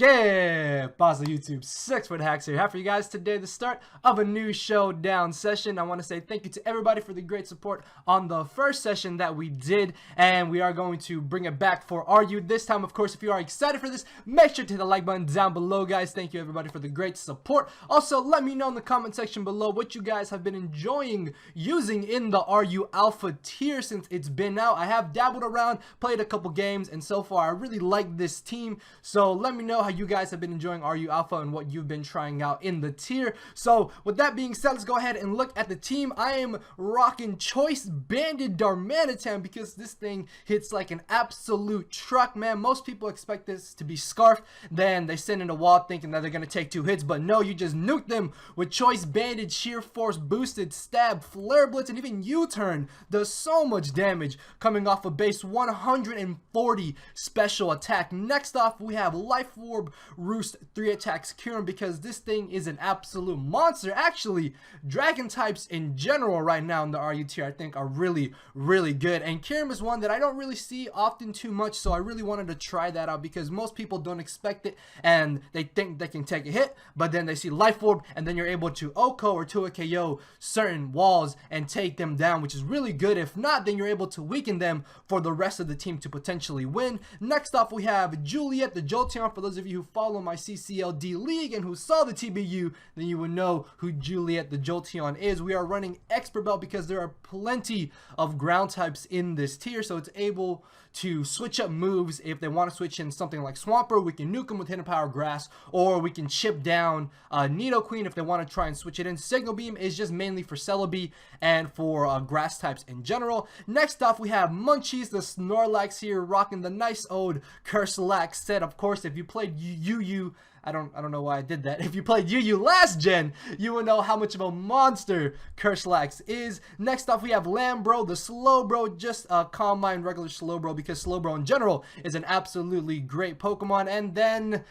Que pasa YouTube, 6-foot hacks here. Have for you guys today the start of a new Showdown session. I want to say thank you to everybody for the great support on the first session that we did, and we are going to bring it back for RU this time. Of course, if you are excited for this, make sure to hit the like button down below, guys. Thank you everybody for the great support. Also, let me know in the comment section below what you guys have been enjoying using in the RU Alpha tier since it's been out. I have dabbled around, played a couple games, and so far I really like this team. So let me know how you guys have been enjoying RU Alpha and what you've been trying out in the tier. So with that being said, let's go ahead and look at the team. I am rocking Choice Banded Darmanitan because this thing hits like an absolute truck, man. Most people expect this to be Scarf, then they send in a wall thinking that they're gonna take 2 hits, but no, you just nuke them with Choice Banded, Sheer Force Boosted, Stab, Flare Blitz, and even U-Turn does so much damage coming off of base 140 special attack. Next off, we have Life Orb Roost 3 attacks Kyurem because this thing is an absolute monster. Actually, dragon types in general right now in the RU tier I think are really good, and Kyurem is one that I don't really see often too much, so I really wanted to try that out because most people don't expect it and they think they can take a hit, but then they see Life Orb and then you're able to OHKO or 2 KO certain walls and take them down, which is really good. If not, then you're able to weaken them for the rest of the team to potentially win. Next off, we have Juliet the Jolteon. For those of you who follow my CCLD league and who saw the TBU, then you would know who Juliet the Jolteon is. We are running Expert Belt because there are plenty of ground types in this tier, so it's able to switch up moves. If they want to switch in something like Swampert, we can nuke them with Hidden Power Grass, or we can chip down Nidoqueen if they want to try and switch it in. Signal Beam is just mainly for Celebi and for grass types in general. Next off, we have Munchies the Snorlax here, rocking the nice old Curse-Lax set. Of course, if you played UU, I don't know why I did that. If you played UU last gen, you will know how much of a monster Curse-Lax is. Next off, we have Lambro, the Slowbro, just a Calm Mind regular Slowbro because Slowbro in general is an absolutely great Pokemon. And then,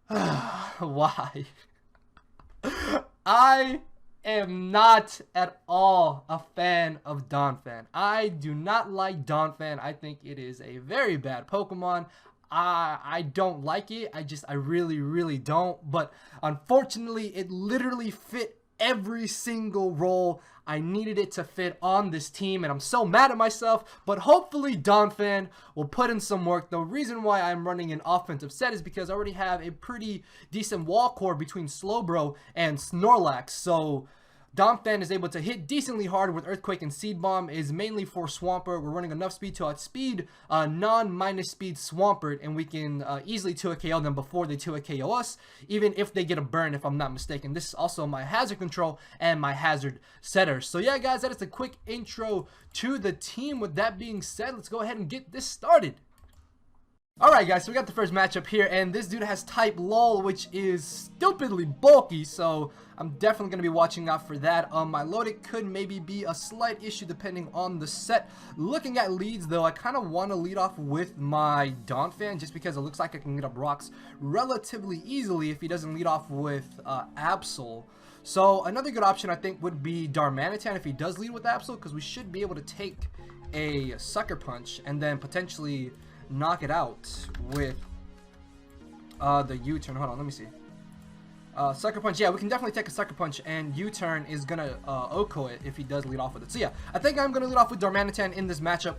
why? I am not at all a fan of Donphan. I do not like Donphan. I think it is a very bad Pokemon. I don't like it. I really don't. But unfortunately, it literally fit every single role I needed it to fit on this team, and I'm so mad at myself. But hopefully Donphan will put in some work. The reason why I'm running an offensive set is because I already have a pretty decent wall core between Slowbro and Snorlax, so Donphan is able to hit decently hard with Earthquake, and Seed Bomb is mainly for Swampert. We're running enough speed to outspeed non-minus speed Swampert, and we can easily 2-KO them before they 2-KO us, even if they get a burn, if I'm not mistaken. This is also my hazard control and my hazard setter. So yeah, guys, that is a quick intro to the team. With that being said, let's go ahead and get this started. Alright guys, so we got the first matchup here, and this dude has type LOL, which is stupidly bulky, so I'm definitely going to be watching out for that. My Lodic could maybe be a slight issue depending on the set. Looking at leads though, I kind of want to lead off with my Donphan just because it looks like I can get up rocks relatively easily if he doesn't lead off with Absol. So another good option I think would be Darmanitan if he does lead with Absol, because we should be able to take a Sucker Punch and then potentially knock it out with the U-turn. Hold on, let me see. Sucker Punch, yeah, we can definitely take a Sucker Punch, and U-turn is gonna OHKO it if he does lead off with it. So yeah, I think I'm gonna lead off with Darmanitan in this matchup,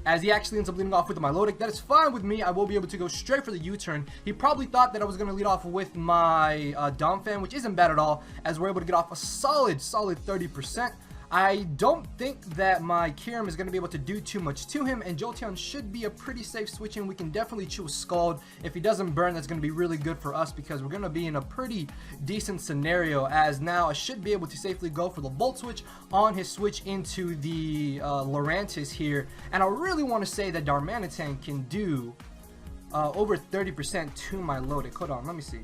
as he actually ends up leading off with my Lodic. That is fine with me. I will be able to go straight for the U-turn. He probably thought that I was gonna lead off with my Donphan, which isn't bad at all, as we're able to get off a solid 30%. I don't think that my Kyurem is going to be able to do too much to him, and Jolteon should be a pretty safe switch in. We can definitely choose Scald. If he doesn't burn, that's going to be really good for us because we're going to be in a pretty decent scenario, as now I should be able to safely go for the Volt Switch on his switch into the Lurantis here. And I really want to say that Darmanitan can do over 30% to my Lodic. Hold on, let me see.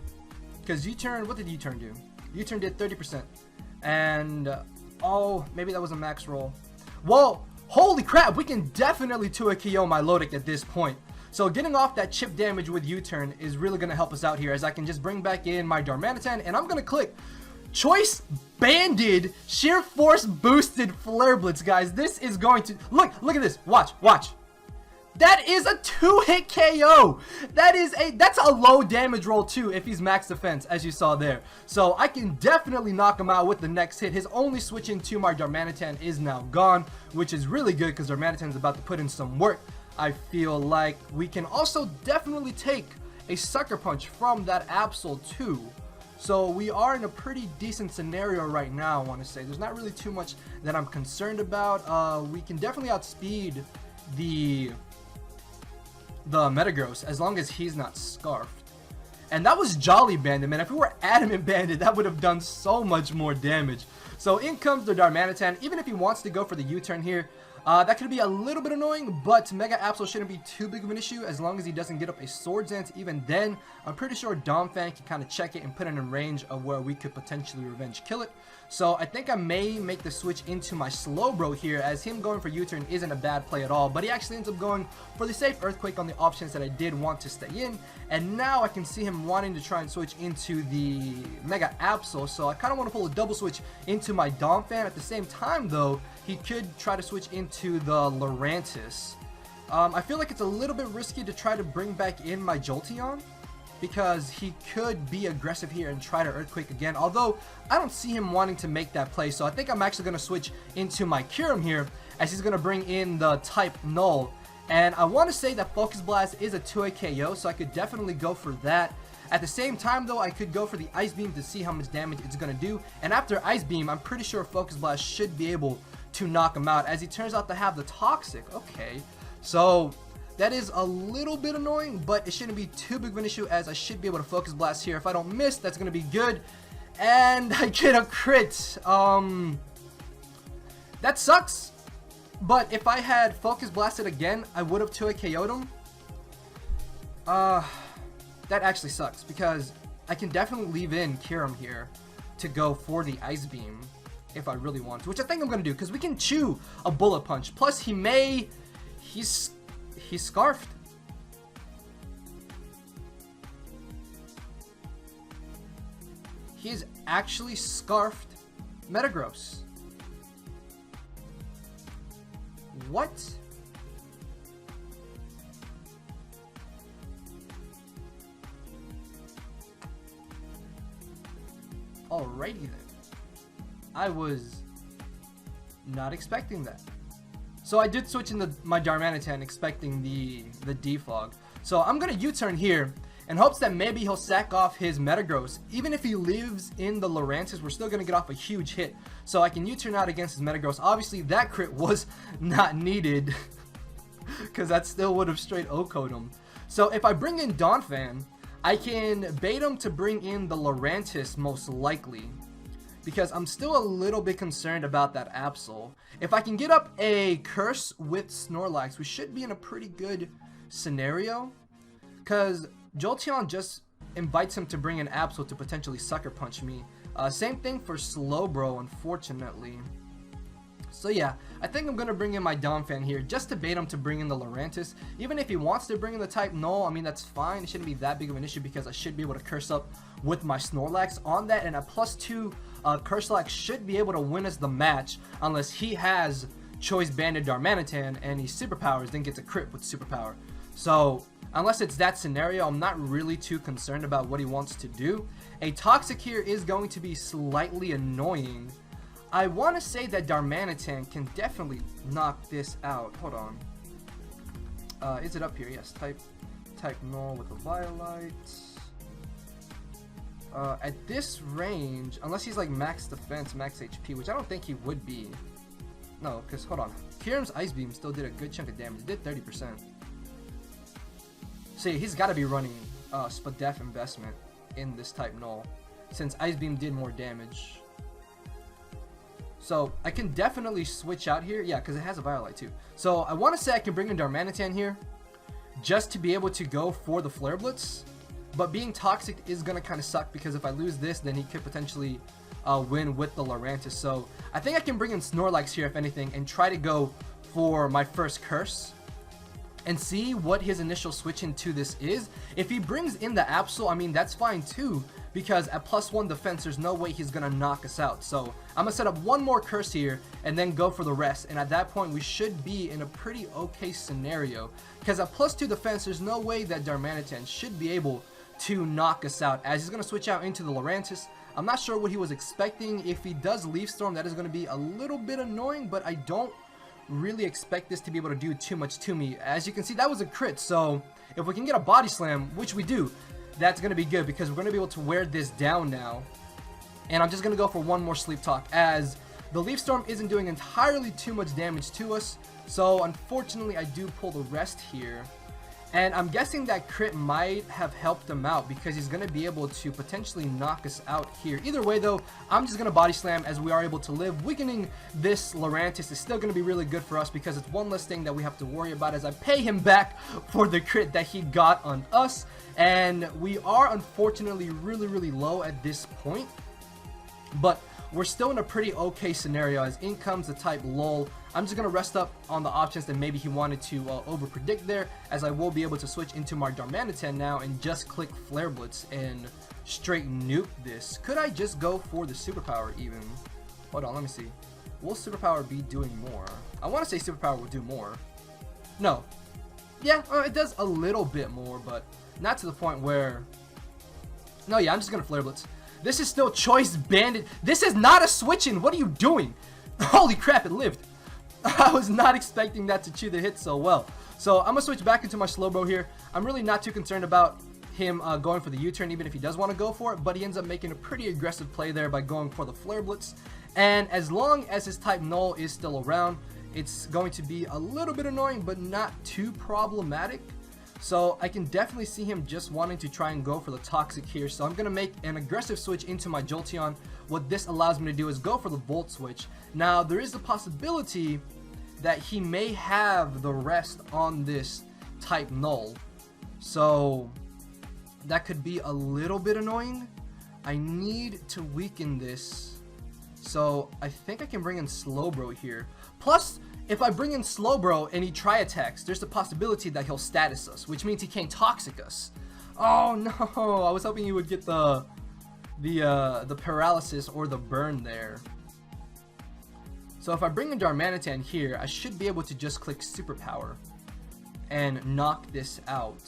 Because U-turn, what did U-turn do? U-turn did 30%. And oh, maybe that was a max roll. Well, holy crap, we can definitely 2-KO my Lodic at this point. So getting off that chip damage with U-turn is really going to help us out here, as I can just bring back in my Darmanitan, and I'm going to click Choice Banded Sheer Force Boosted Flare Blitz, guys. This is going to look at this. Watch. That is a 2-hit KO. That's a low damage roll too if he's max defense, as you saw there. So I can definitely knock him out with the next hit. His only switch into my Darmanitan is now gone, which is really good because Darmanitan is about to put in some work. I feel like we can also definitely take a Sucker Punch from that Absol too. So we are in a pretty decent scenario right now, I want to say. There's not really too much that I'm concerned about. We can definitely outspeed the Metagross as long as he's not Scarfed. And that was Jolly Bandit, man. If we were Adamant Bandit, that would have done so much more damage. So in comes the Darmanitan. Even if he wants to go for the U-turn here, that could be a little bit annoying, but Mega Absol shouldn't be too big of an issue as long as he doesn't get up a Swords Dance. Even then, I'm pretty sure Donphan can kind of check it and put it in range of where we could potentially revenge kill it. So I think I may make the switch into my Slowbro here, as him going for U-turn isn't a bad play at all, but he actually ends up going for the safe Earthquake on the options that I did want to stay in. And now I can see him wanting to try and switch into the Mega Absol, so I kind of want to pull a double switch into my Donphan. At the same time though, he could try to switch into the Lurantis. I feel like it's a little bit risky to try to bring back in my Jolteon, because he could be aggressive here and try to Earthquake again, although I don't see him wanting to make that play. So I think I'm actually going to switch into my Kyurem here, as he's going to bring in the type Null. And I want to say that Focus Blast is a 2-hit KO, so I could definitely go for that. At the same time though, I could go for the Ice Beam to see how much damage it's going to do. And after Ice Beam, I'm pretty sure Focus Blast should be able to knock him out, as he turns out to have the Toxic. Okay, so that is a little bit annoying, but it shouldn't be too big of an issue, as I should be able to Focus Blast here. If I don't miss, that's going to be good. And I get a crit. That sucks. But if I had Focus Blasted again, I would have 2-hit KO'd him. That actually sucks, because I can definitely leave in Kyurem here to go for the Ice Beam if I really want to, which I think I'm going to do, because we can chew a Bullet Punch. Plus, he's Scarfed. He's actually Scarfed Metagross. What? Alrighty then. I was not expecting that. So I did switch into my Darmanitan expecting the defog. So I'm going to U-turn here in hopes that maybe he'll sack off his Metagross. Even if he lives in the Lurantis, we're still going to get off a huge hit. So I can U-turn out against his Metagross. Obviously that crit was not needed, because that still would have straight OHKO'd him. So if I bring in Donphan, I can bait him to bring in the Lurantis most likely, because I'm still a little bit concerned about that Absol. If I can get up a Curse with Snorlax, we should be in a pretty good scenario, because Jolteon just invites him to bring an Absol to potentially Sucker Punch me. Same thing for Slowbro, unfortunately. So yeah, I think I'm going to bring in my Donphan here just to bait him to bring in the Lurantis. Even if he wants to bring in the type Null, I mean, that's fine. It shouldn't be that big of an issue, because I should be able to Curse up with my Snorlax on that, and a +2 Curslax should be able to win us the match, unless he has Choice Banded Darmanitan and he superpowers, then gets a crit with superpower. So unless it's that scenario, I'm not really too concerned about what he wants to do. A Toxic here is going to be slightly annoying. I want to say that Darmanitan can definitely knock this out. Hold on. Is it up here? Yes. Type Null with a Violet. At this range, unless he's like max defense, max HP, which I don't think he would be. No, because hold on. Kyurem's Ice Beam still did a good chunk of damage. It did 30%. So yeah, he's got to be running Spadef Investment in this type Null, since Ice Beam did more damage. So I can definitely switch out here. Yeah, because it has a Violet too. So I want to say I can bring in Darmanitan here just to be able to go for the Flare Blitz. But being Toxic is going to kind of suck, because if I lose this, then he could potentially win with the Lurantis. So I think I can bring in Snorlax here, if anything, and try to go for my first Curse and see what his initial switch into this is. If he brings in the Absol, I mean, that's fine too, because at +1 defense, there's no way he's gonna knock us out. So I'm gonna set up one more curse here and then go for the rest. And at that point, we should be in a pretty okay scenario, because at +2 defense, there's no way that Darmanitan should be able to knock us out, as he's gonna switch out into the Lurantis. I'm not sure what he was expecting. If he does Leaf Storm, that is gonna be a little bit annoying, but I don't really expect this to be able to do too much to me. As you can see, that was a crit, so if we can get a body slam, which we do, that's going to be good, because we're going to be able to wear this down now. And I'm just going to go for one more Sleep Talk, as the Leaf Storm isn't doing entirely too much damage to us. So unfortunately, I do pull the rest here. And I'm guessing that crit might have helped him out, because he's going to be able to potentially knock us out here. Either way though, I'm just going to body slam, as we are able to live. Weakening this Lurantis is still going to be really good for us, because it's one less thing that we have to worry about, as I pay him back for the crit that he got on us. And we are unfortunately really low at this point, but we're still in a pretty okay scenario, as in comes the type lull. I'm just going to rest up on the options that maybe he wanted to over-predict there, as I will be able to switch into my Darmanitan now and just click Flare Blitz and straight nuke this. Could I just go for the Superpower even? Hold on, let me see. Will Superpower be doing more? I want to say Superpower will do more. No. Yeah, it does a little bit more, but not to the point where... No, yeah, I'm just going to Flare Blitz. This is still Choice Banded. This is not a switch-in. What are you doing? Holy crap, it lived. I was not expecting that to chew the hit so well. So I'm going to switch back into my Slowbro here. I'm really not too concerned about him going for the U-turn, even if he does want to go for it. But he ends up making a pretty aggressive play there by going for the Flare Blitz. And as long as his type Null is still around, it's going to be a little bit annoying, but not too problematic. So I can definitely see him just wanting to try and go for the Toxic here. So I'm going to make an aggressive switch into my Jolteon. What this allows me to do is go for the Volt Switch. Now, there is the possibility that he may have the rest on this type Null. So that could be a little bit annoying. I need to weaken this. So I think I can bring in Slowbro here. Plus, if I bring in Slowbro and he tri-attacks, there's the possibility that he'll status us, which means he can't Toxic us. Oh no, I was hoping you would get the paralysis or the burn there. So if I bring in Darmanitan here, I should be able to just click Superpower and knock this out.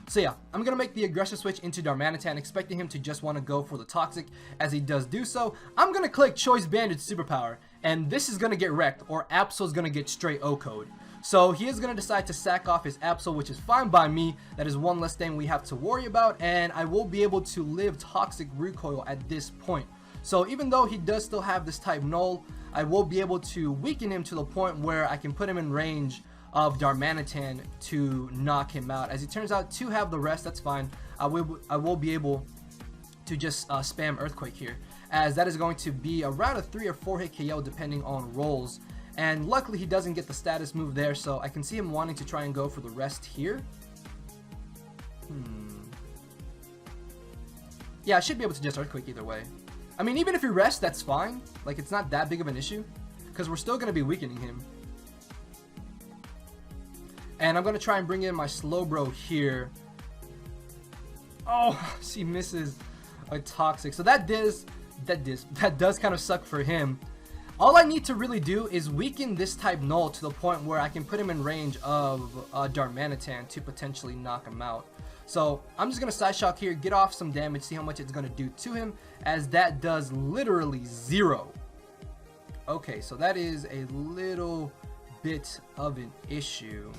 So yeah, I'm going to make the aggressive switch into Darmanitan, expecting him to just want to go for the Toxic. As he does do so, I'm going to click Choice Banded Superpower, and this is going to get wrecked, or Absol's going to get straight O-code. So he is going to decide to sack off his Absol, which is fine by me. That is one less thing we have to worry about, and I will be able to live Toxic Recoil at this point. So even though he does still have this type Null, I will be able to weaken him to the point where I can put him in range of Darmanitan to knock him out. As it turns out to have the rest, that's fine. I will be able to just spam Earthquake here, as that is going to be around a 3 or 4 hit KO depending on rolls. And luckily he doesn't get the status move there, so I can see him wanting to try and go for the rest here. Yeah, I should be able to just Earthquake either way. I mean, even if he rests, that's fine. Like, it's not that big of an issue, because we're still going to be weakening him. And I'm going to try and bring in my Slowbro here. Oh, she misses a Toxic. So that does kind of suck for him. All I need to really do is weaken this type Null to the point where I can put him in range of Darmanitan to potentially knock him out. So I'm just going to Side Shock here, get off some damage, see how much it's going to do to him, as that does literally 0. Okay, so that is a little bit of an issue.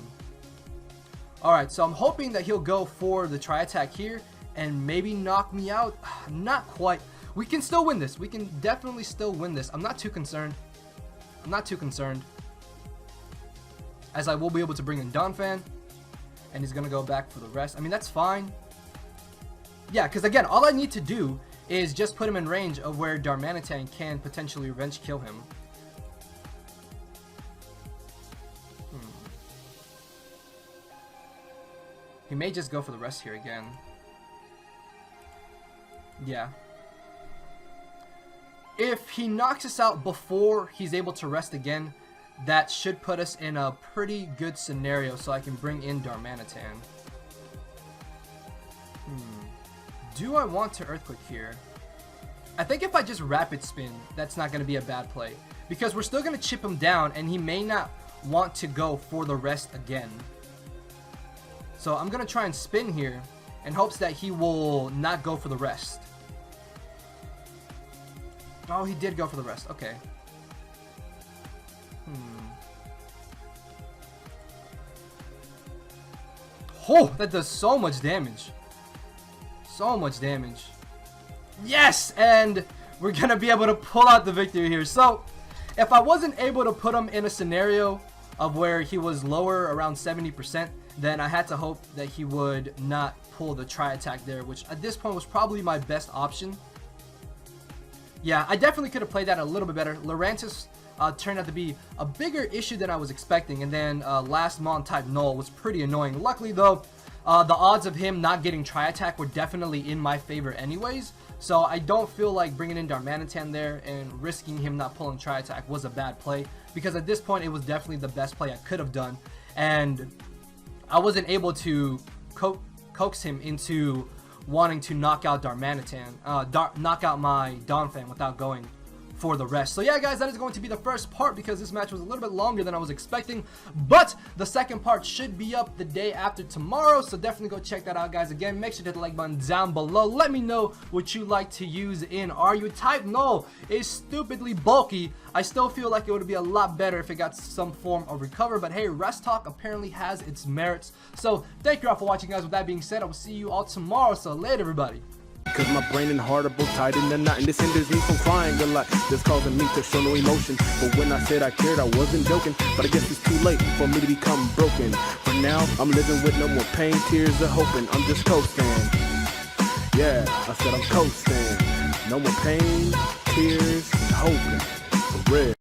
Alright, so I'm hoping that he'll go for the Tri-Attack here and maybe knock me out. Not quite. We can still win this. We can definitely still win this. I'm not too concerned. As I will be able to bring in Donphan. And he's going to go back for the rest. I mean, that's fine. Yeah, because again, all I need to do is just put him in range of where Darmanitan can potentially revenge kill him. He may just go for the rest here again. Yeah. If he knocks us out before he's able to rest again, that should put us in a pretty good scenario so I can bring in Darmanitan. do I want to Earthquake here? I think if I just Rapid Spin, that's not going to be a bad play. Because we're still going to chip him down, and he may not want to go for the rest again. So I'm going to try and spin here in hopes that he will not go for the rest. Oh, he did go for the rest. Okay. Oh, that does so much damage. So much damage. Yes! And we're going to be able to pull out the victory here. So, if I wasn't able to put him in a scenario of where he was lower, around 70%, then I had to hope that he would not pull the Tri-Attack there, which at this point was probably my best option. Yeah, I definitely could have played that a little bit better. Lurantis turned out to be a bigger issue than I was expecting, and then last Mon type Null was pretty annoying. Luckily though, the odds of him not getting Tri-Attack were definitely in my favor anyways, so I don't feel like bringing in Darmanitan there and risking him not pulling Tri-Attack was a bad play, because at this point it was definitely the best play I could have done, and I wasn't able to coax him into wanting to knock out Darmanitan, knock out my Donphan without going for the rest. So yeah, guys, that is going to be the first part because this match was a little bit longer than I was expecting, but the second part should be up the day after tomorrow, so definitely go check that out, guys. Again, make sure to hit the like button down below. Let me know what you like to use in RU. Type Null is stupidly bulky. I still feel like it would be a lot better if it got some form of recover, but hey, Rest Talk apparently has its merits. So thank you all for watching, guys. With that being said, I will see you all tomorrow, so later, everybody. Cause my brain and heart are both tied in a knot, and this hinders me from crying a lot. This causing me to show no emotion, but when I said I cared, I wasn't joking. But I guess it's too late for me to become broken. For now, I'm living with no more pain, tears of hoping. I'm just coasting. Yeah, I said I'm coasting. No more pain, tears, hoping. For real.